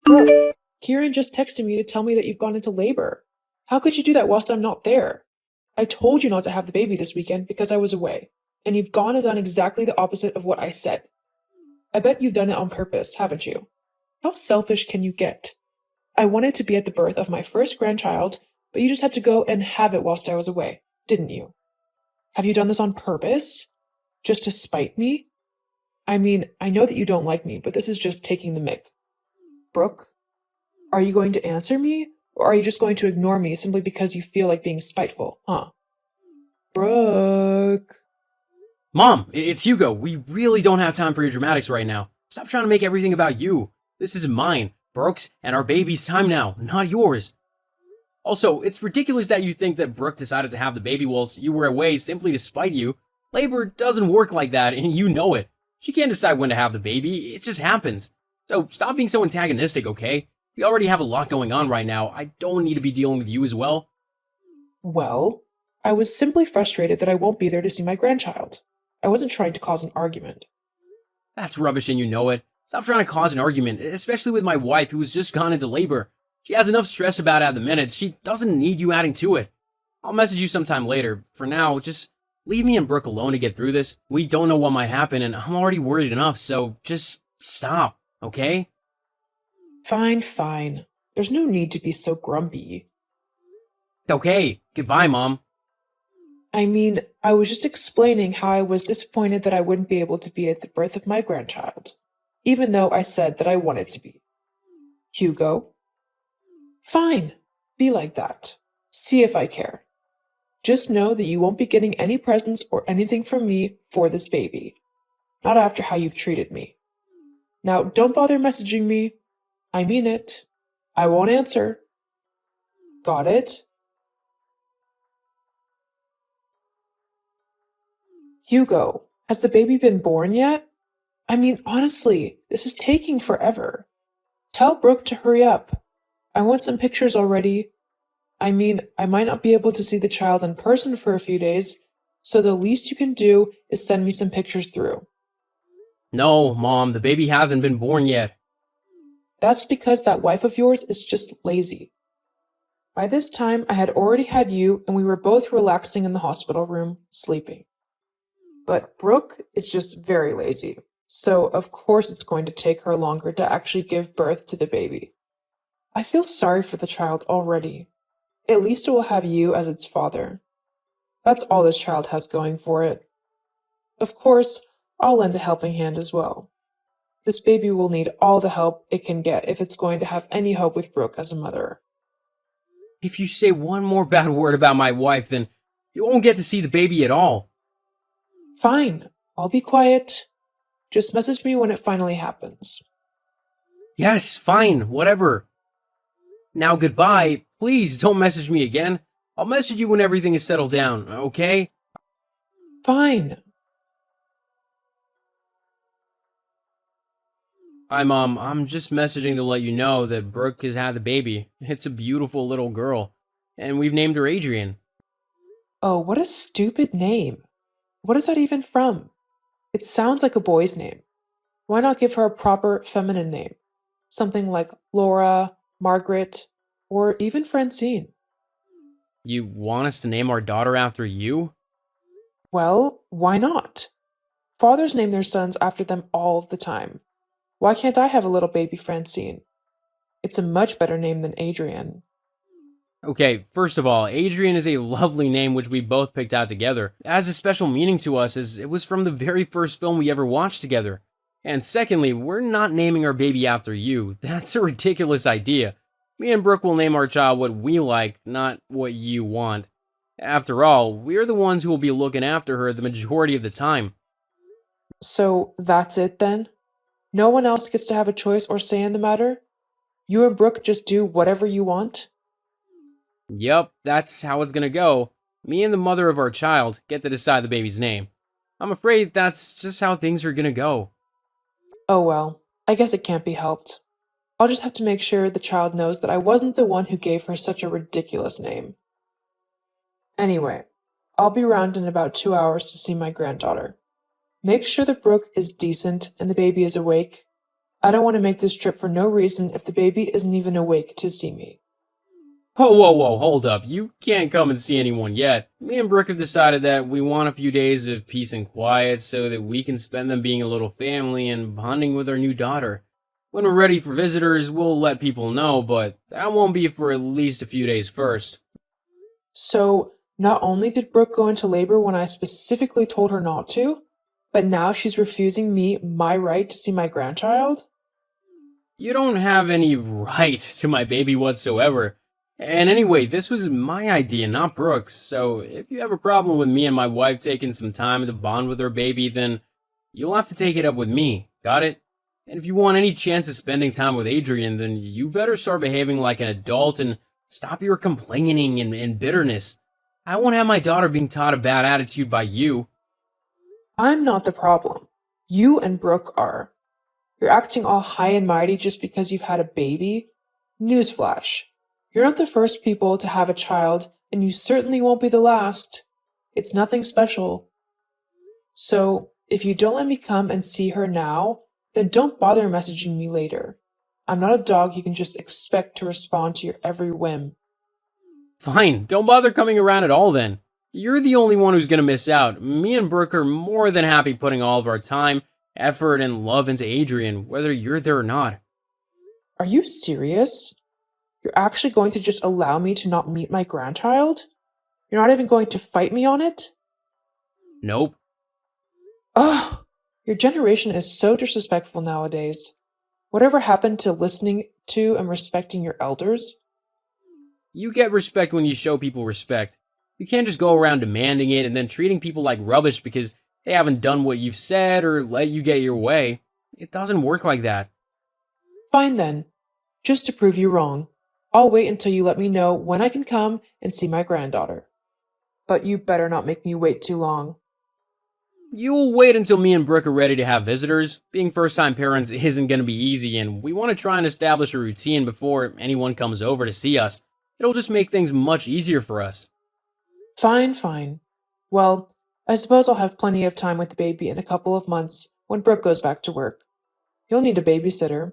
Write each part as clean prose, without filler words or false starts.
Brooke, Kieran just texted me to tell me that you've gone into labor. How could you do that whilst I'm not there? I told you not to have the baby this weekend because I was away, and you've gone and done exactly the opposite of what I said. I bet you've done it on purpose, haven't you? How selfish can you get? I wanted to be at the birth of my first grandchild, but you just had to go and have it whilst I was away, didn't you? Have you done this on purpose? Just to spite me? I mean, I know that you don't like me, but this is just taking the mick. Brooke, are you going to answer me? Or are you just going to ignore me simply because you feel like being spiteful, huh? Brooke. Mom, it's Hugo. We really don't have time for your dramatics right now. Stop trying to make everything about you. This is mine, Brooke's, and our baby's time now, not yours. Also, it's ridiculous that you think that Brooke decided to have the baby whilst you were away simply to spite you. Labor doesn't work like that, and you know it. She can't decide when to have the baby, it just happens. So stop being so antagonistic, okay? We already have a lot going on right now. I don't need to be dealing with you as well. Well, I was simply frustrated that I won't be there to see my grandchild. I wasn't trying to cause an argument. That's rubbish and you know it. Stop trying to cause an argument, especially with my wife who has just gone into labor. She has enough stress about it at the minute. She doesn't need you adding to it. I'll message you sometime later. For now, just leave me and Brooke alone to get through this. We don't know what might happen and I'm already worried enough, so just stop, okay? Fine, fine. There's no need to be so grumpy. Okay, goodbye, Mom. I mean, I was just explaining how I was disappointed that I wouldn't be able to be at the birth of my grandchild, even though I said that I wanted to be. Hugo? Fine, be like that. See if I care. Just know that you won't be getting any presents or anything from me for this baby. Not after how you've treated me. Now, don't bother messaging me. I mean it. I won't answer. Got it? Hugo, has the baby been born yet? I mean, honestly, this is taking forever. Tell Brooke to hurry up. I want some pictures already. I mean, I might not be able to see the child in person for a few days, so the least you can do is send me some pictures through. No, Mom, the baby hasn't been born yet. That's because that wife of yours is just lazy. By this time, I had already had you, and we were both relaxing in the hospital room, sleeping. But Brooke is just very lazy, so of course it's going to take her longer to actually give birth to the baby. I feel sorry for the child already. At least it will have you as its father. That's all this child has going for it. Of course, I'll lend a helping hand as well. This baby will need all the help it can get if it's going to have any hope with Brooke as a mother. If you say one more bad word about my wife, then you won't get to see the baby at all. Fine, I'll be quiet. Just message me when it finally happens. Yes, fine, whatever. Now goodbye. Please don't message me again. I'll message you when everything is settled down, okay? Fine. Hi, Mom. I'm just messaging to let you know that Brooke has had the baby. It's a beautiful little girl, and we've named her Adrian. Oh, what a stupid name. What is that even from? It sounds like a boy's name. Why not give her a proper feminine name? Something like Laura, Margaret, or even Francine. You want us to name our daughter after you? Well, why not? Fathers name their sons after them all the time. Why can't I have a little baby Francine? It's a much better name than Adrian. Okay, first of all, Adrian is a lovely name which we both picked out together. It has a special meaning to us as it was from the very first film we ever watched together. And secondly, we're not naming our baby after you. That's a ridiculous idea. Me and Brooke will name our child what we like, not what you want. After all, we're the ones who will be looking after her the majority of the time. So that's it then? No one else gets to have a choice or say in the matter? You and Brooke just do whatever you want? Yup, that's how it's gonna go. Me and the mother of our child get to decide the baby's name. I'm afraid that's just how things are gonna go. Oh well, I guess it can't be helped. I'll just have to make sure the child knows that I wasn't the one who gave her such a ridiculous name. Anyway, I'll be around in about 2 hours to see my granddaughter. Make sure that Brooke is decent and the baby is awake. I don't want to make this trip for no reason if the baby isn't even awake to see me. Whoa, hold up. You can't come and see anyone yet. Me and Brooke have decided that we want a few days of peace and quiet so that we can spend them being a little family and bonding with our new daughter. When we're ready for visitors, we'll let people know, but that won't be for at least a few days first. So, not only did Brooke go into labor when I specifically told her not to, but now she's refusing me my right to see my grandchild? You don't have any right to my baby whatsoever. And anyway, this was my idea, not Brooke's, so if you have a problem with me and my wife taking some time to bond with her baby, then you'll have to take it up with me, got it? And if you want any chance of spending time with Adrian, then you better start behaving like an adult and stop your complaining and bitterness. I won't have my daughter being taught a bad attitude by you. I'm not the problem. You and Brooke are. You're acting all high and mighty just because you've had a baby? Newsflash. You're not the first people to have a child, and you certainly won't be the last. It's nothing special. So, if you don't let me come and see her now, then don't bother messaging me later. I'm not a dog you can just expect to respond to your every whim. Fine, don't bother coming around at all then. You're the only one who's gonna miss out. Me and Brooke are more than happy putting all of our time, effort, and love into Adrian, whether you're there or not. Are you serious? You're actually going to just allow me to not meet my grandchild? You're not even going to fight me on it? Nope. Ugh! Your generation is so disrespectful nowadays. Whatever happened to listening to and respecting your elders? You get respect when you show people respect. You can't just go around demanding it and then treating people like rubbish because they haven't done what you've said or let you get your way. It doesn't work like that. Fine then. Just to prove you wrong, I'll wait until you let me know when I can come and see my granddaughter. But you better not make me wait too long. You'll wait until me and Brooke are ready to have visitors. Being first-time parents isn't going to be easy, and we want to try and establish a routine before anyone comes over to see us. It'll just make things much easier for us. Fine. Well, I suppose I'll have plenty of time with the baby in a couple of months when Brooke goes back to work. You'll need a babysitter,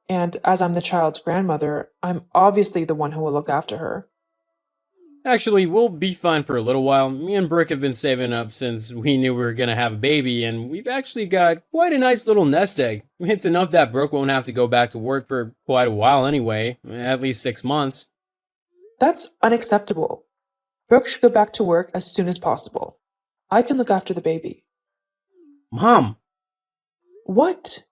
and as I'm the child's grandmother, I'm obviously the one who will look after her. Actually, we'll be fine for a little while. Me and Brooke have been saving up since we knew we were going to have a baby, and we've actually got quite a nice little nest egg. It's enough that Brooke won't have to go back to work for quite a while anyway, at least 6 months. That's unacceptable. Brooke should go back to work as soon as possible. I can look after the baby. Mom! What?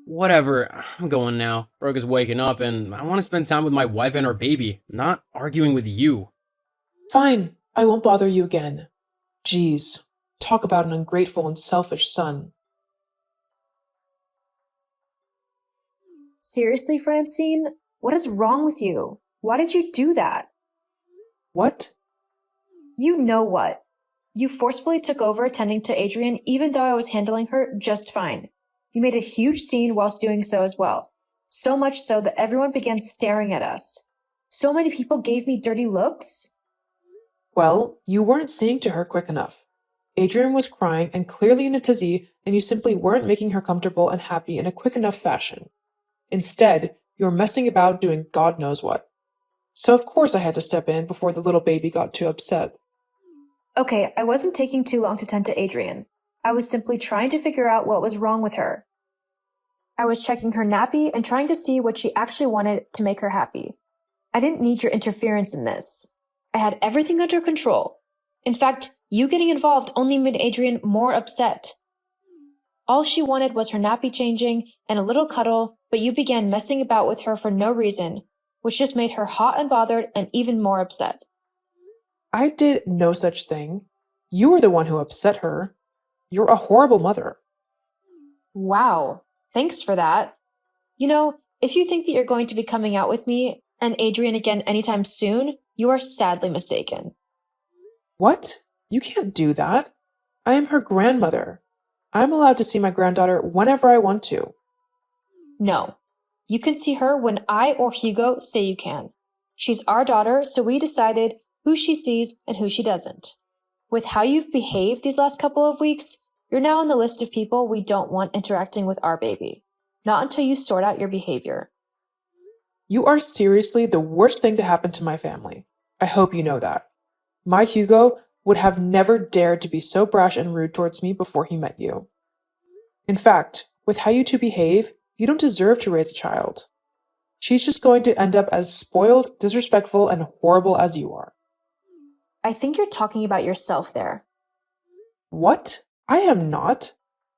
Whatever, I'm going now. Brooke is waking up, and I want to spend time with my wife and our baby, not arguing with you. Fine, I won't bother you again. Jeez, talk about an ungrateful and selfish son. Seriously, Francine? What is wrong with you? Why did you do that? What? You know what? You forcefully took over attending to Adrian even though I was handling her just fine. You made a huge scene whilst doing so as well. So much so that everyone began staring at us. So many people gave me dirty looks. Well, you weren't saying to her quick enough. Adrian was crying and clearly in a tizzy, and you simply weren't making her comfortable and happy in a quick enough fashion. Instead, you were messing about doing God knows what. So of course I had to step in before the little baby got too upset. Okay, I wasn't taking too long to tend to Adrian. I was simply trying to figure out what was wrong with her. I was checking her nappy and trying to see what she actually wanted to make her happy. I didn't need your interference in this. I had everything under control. In fact, you getting involved only made Adrian more upset. All she wanted was her nappy changing and a little cuddle, but you began messing about with her for no reason, which just made her hot and bothered and even more upset. I did no such thing. You were the one who upset her. You're a horrible mother. Wow, thanks for that. You know, if you think that you're going to be coming out with me and Adrian again anytime soon, you are sadly mistaken. What? You can't do that. I am her grandmother. I'm allowed to see my granddaughter whenever I want to. No, you can see her when I or Hugo say you can. She's our daughter, so we decided who she sees and who she doesn't. With how you've behaved these last couple of weeks, you're now on the list of people we don't want interacting with our baby. not until you sort out your behavior. You are seriously the worst thing to happen to my family. I hope you know that. My Hugo would have never dared to be so brash and rude towards me before he met you. In fact, with how you two behave, you don't deserve to raise a child. She's just going to end up as spoiled, disrespectful, and horrible as you are. I think you're talking about yourself there. What? I am not.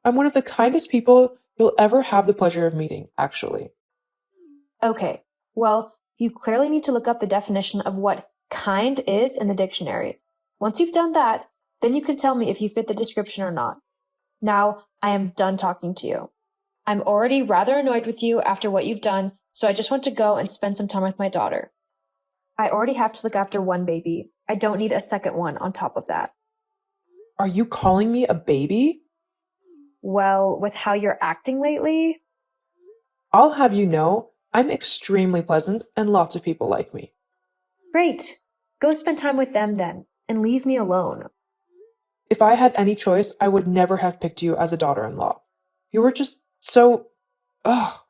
I'm one of the kindest people you'll ever have the pleasure of meeting, actually. Okay, well, you clearly need to look up the definition of what kind is in the dictionary. Once you've done that, then you can tell me if you fit the description or not. Now, I am done talking to you. I'm already rather annoyed with you after what you've done, so I just want to go and spend some time with my daughter. I already have to look after one baby. I don't need a second one on top of that. Are you calling me a baby? Well, with how you're acting lately, I'll have you know, I'm extremely pleasant and lots of people like me. great. Go spend time with them then, and leave me alone. If I had any choice, I would never have picked you as a daughter-in-law. You were just so... Ugh.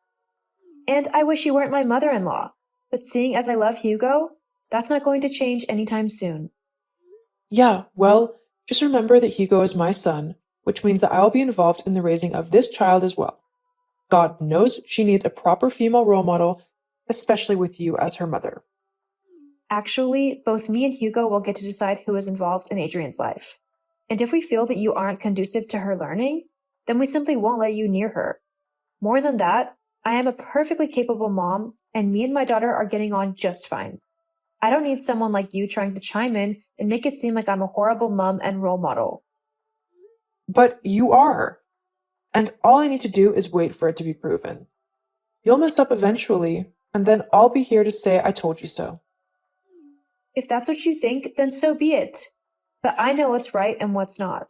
And I wish you weren't my mother-in-law. But seeing as I love Hugo, that's not going to change anytime soon. Yeah, well, just remember that Hugo is my son, which means that I'll be involved in the raising of this child as well. God knows she needs a proper female role model, especially with you as her mother. Actually, both me and Hugo will get to decide who is involved in Adrian's life. And if we feel that you aren't conducive to her learning, then we simply won't let you near her. More than that, I am a perfectly capable mom, and me and my daughter are getting on just fine. I don't need someone like you trying to chime in and make it seem like I'm a horrible mom and role model. But you are. And all I need to do is wait for it to be proven. You'll mess up eventually, and then I'll be here to say I told you so. If that's what you think, then so be it. But I know what's right and what's not.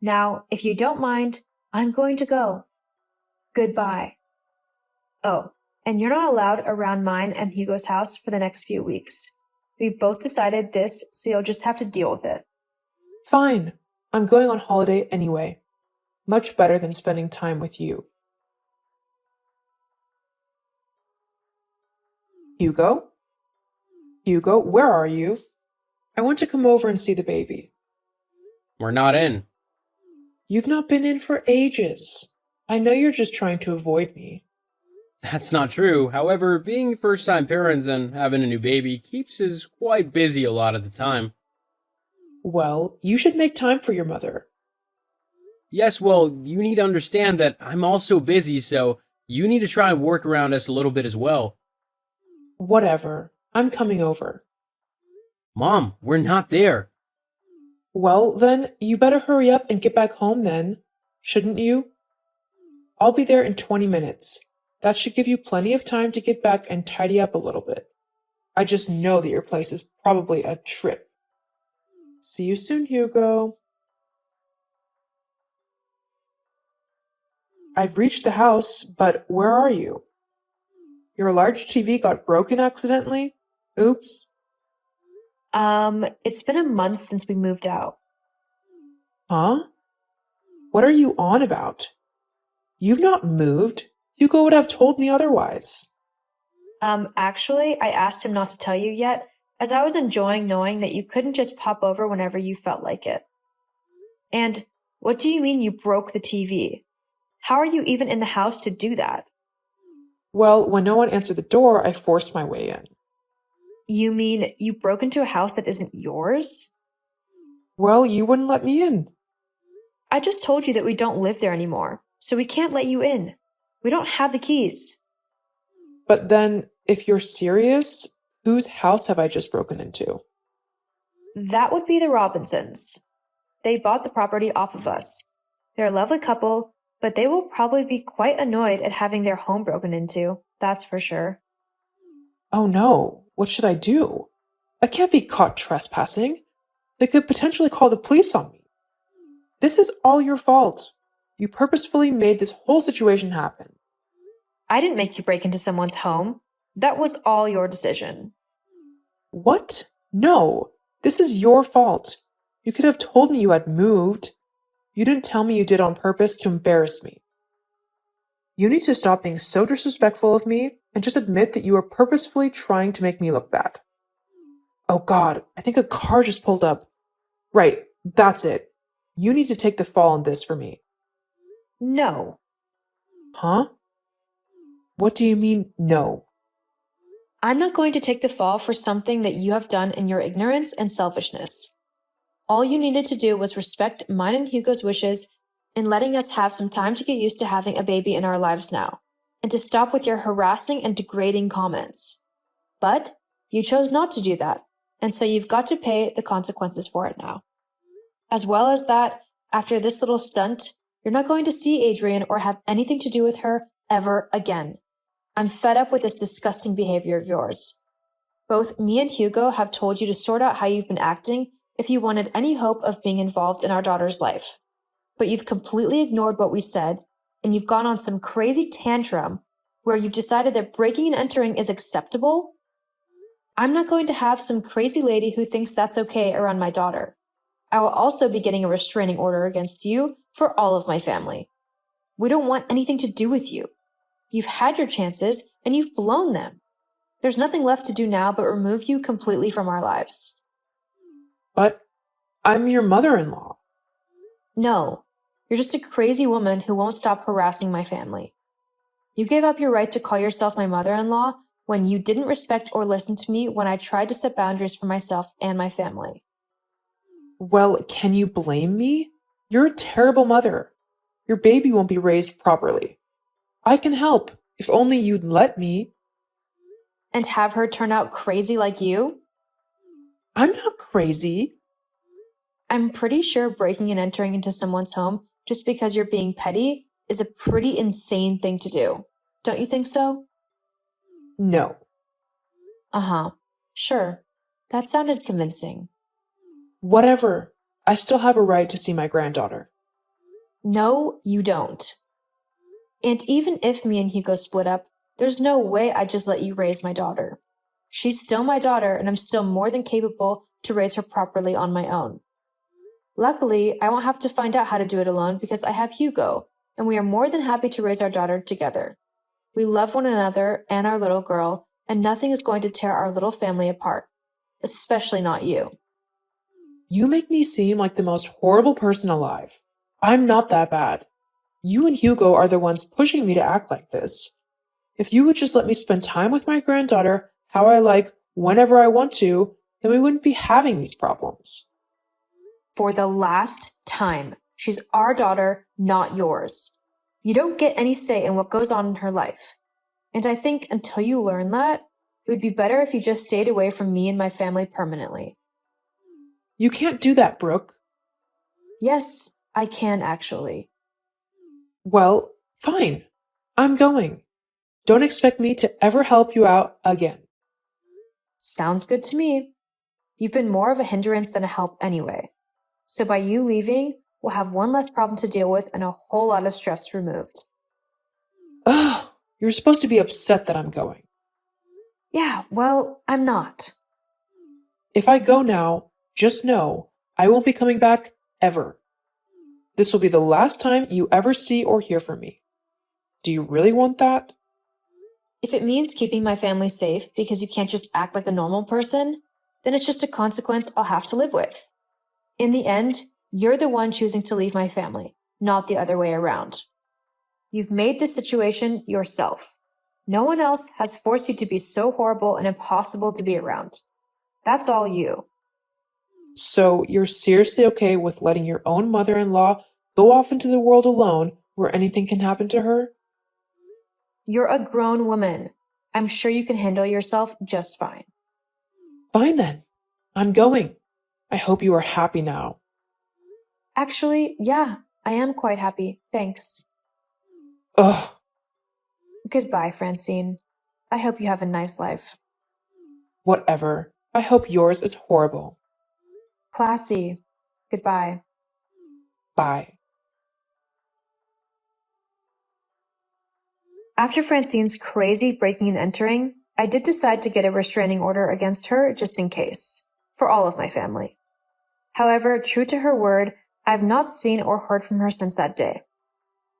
Now, if you don't mind, I'm going to go. Goodbye. Oh, and you're not allowed around mine and Hugo's house for the next few weeks. We've both decided this, so you'll just have to deal with it. Fine. I'm going on holiday anyway. Much better than spending time with you. Hugo? Hugo, where are you? I want to come over and see the baby. We're not in. You've not been in for ages. I know you're just trying to avoid me. That's not true. However, being first-time parents and having a new baby keeps us quite busy a lot of the time. Well, you should make time for your mother. Yes, well, you need to understand that I'm also busy, so you need to try and work around us a little bit as well. Whatever. I'm coming over. Mom, we're not there. Well, then, you better hurry up and get back home then. Shouldn't you? I'll be there in 20 minutes. That should give you plenty of time to get back and tidy up a little bit. I just know that your place is probably a trip. See you soon, Hugo. I've reached the house, but where are you? Your large TV got broken accidentally? Oops. It's been a month since we moved out. Huh? What are you on about? You've not moved. Hugo would have told me otherwise. Actually, I asked him not to tell you yet, as I was enjoying knowing that you couldn't just pop over whenever you felt like it. And what do you mean you broke the TV? How are you even in the house to do that? Well, when no one answered the door, I forced my way in. You mean you broke into a house that isn't yours? Well, you wouldn't let me in. I just told you that we don't live there anymore, so we can't let you in. We don't have the keys. But then, if you're serious, whose house have I just broken into? That would be the Robinsons. They bought the property off of us. They're a lovely couple, but they will probably be quite annoyed at having their home broken into, that's for sure. Oh no, what should I do? I can't be caught trespassing. They could potentially call the police on me. This is all your fault. You purposefully made this whole situation happen. I didn't make you break into someone's home. That was all your decision. What? No, this is your fault. You could have told me you had moved. You didn't tell me you did on purpose to embarrass me. You need to stop being so disrespectful of me and just admit that you are purposefully trying to make me look bad. Oh God, I think a car just pulled up. Right, that's it. You need to take the fall on this for me. No. Huh? What do you mean, no? I'm not going to take the fall for something that you have done in your ignorance and selfishness. All you needed to do was respect mine and Hugo's wishes in letting us have some time to get used to having a baby in our lives now, and to stop with your harassing and degrading comments. But you chose not to do that, and so you've got to pay the consequences for it now. As well as that, after this little stunt, you're not going to see Adrian or have anything to do with her ever again. I'm fed up with this disgusting behavior of yours. Both me and Hugo have told you to sort out how you've been acting if you wanted any hope of being involved in our daughter's life. But you've completely ignored what we said, and you've gone on some crazy tantrum where you've decided that breaking and entering is acceptable? I'm not going to have some crazy lady who thinks that's okay around my daughter. I will also be getting a restraining order against you for all of my family. We don't want anything to do with you. You've had your chances, and you've blown them. There's nothing left to do now but remove you completely from our lives. But I'm your mother-in-law. No, you're just a crazy woman who won't stop harassing my family. You gave up your right to call yourself my mother-in-law when you didn't respect or listen to me when I tried to set boundaries for myself and my family. Well, can you blame me? You're a terrible mother. Your baby won't be raised properly. I can help, if only you'd let me. And have her turn out crazy like you? I'm not crazy. I'm pretty sure breaking and entering into someone's home just because you're being petty is a pretty insane thing to do. Don't you think so? No. Uh-huh. Sure. That sounded convincing. Whatever. I still have a right to see my granddaughter. No, you don't. And even if me and Hugo split up, there's no way I'd just let you raise my daughter. She's still my daughter, and I'm still more than capable to raise her properly on my own. Luckily, I won't have to find out how to do it alone because I have Hugo, and we are more than happy to raise our daughter together. We love one another and our little girl, and nothing is going to tear our little family apart, especially not you. You make me seem like the most horrible person alive. I'm not that bad. You and Hugo are the ones pushing me to act like this. If you would just let me spend time with my granddaughter how I like, whenever I want to, then we wouldn't be having these problems. For the last time, she's our daughter, not yours. You don't get any say in what goes on in her life. And I think until you learn that, it would be better if you just stayed away from me and my family permanently. You can't do that, Brooke. Yes, I can actually. Well, fine. I'm going. Don't expect me to ever help you out again. Sounds good to me. You've been more of a hindrance than a help anyway. So by you leaving, we'll have one less problem to deal with and a whole lot of stress removed. Ugh, you're supposed to be upset that I'm going. Yeah, well, I'm not. If I go now, just know I won't be coming back ever. This will be the last time you ever see or hear from me. Do you really want that? If it means keeping my family safe because you can't just act like a normal person, then it's just a consequence I'll have to live with. In the end, you're the one choosing to leave my family, not the other way around. You've made this situation yourself. No one else has forced you to be so horrible and impossible to be around. That's all you. So you're seriously okay with letting your own mother-in-law go off into the world alone where anything can happen to her? You're a grown woman. I'm sure you can handle yourself just fine. Fine then. I'm going. I hope you are happy now. Actually, yeah, I am quite happy. Thanks. Ugh. Goodbye, Francine. I hope you have a nice life. Whatever. I hope yours is horrible. Classy. Goodbye. Bye. After Francine's crazy breaking and entering, I did decide to get a restraining order against her just in case, for all of my family. However, true to her word, I have not seen or heard from her since that day.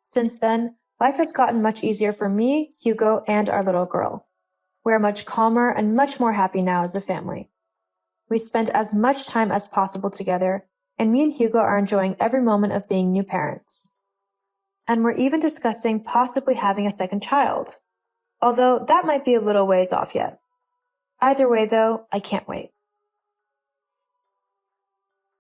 Since then, Life has gotten much easier for me, Hugo, and our little girl. We are much calmer and much more happy now as a family. We spend as much time as possible together, and me and Hugo are enjoying every moment of being new parents. And we're even discussing possibly having a second child, although that might be a little ways off yet. Either way, though, I can't wait.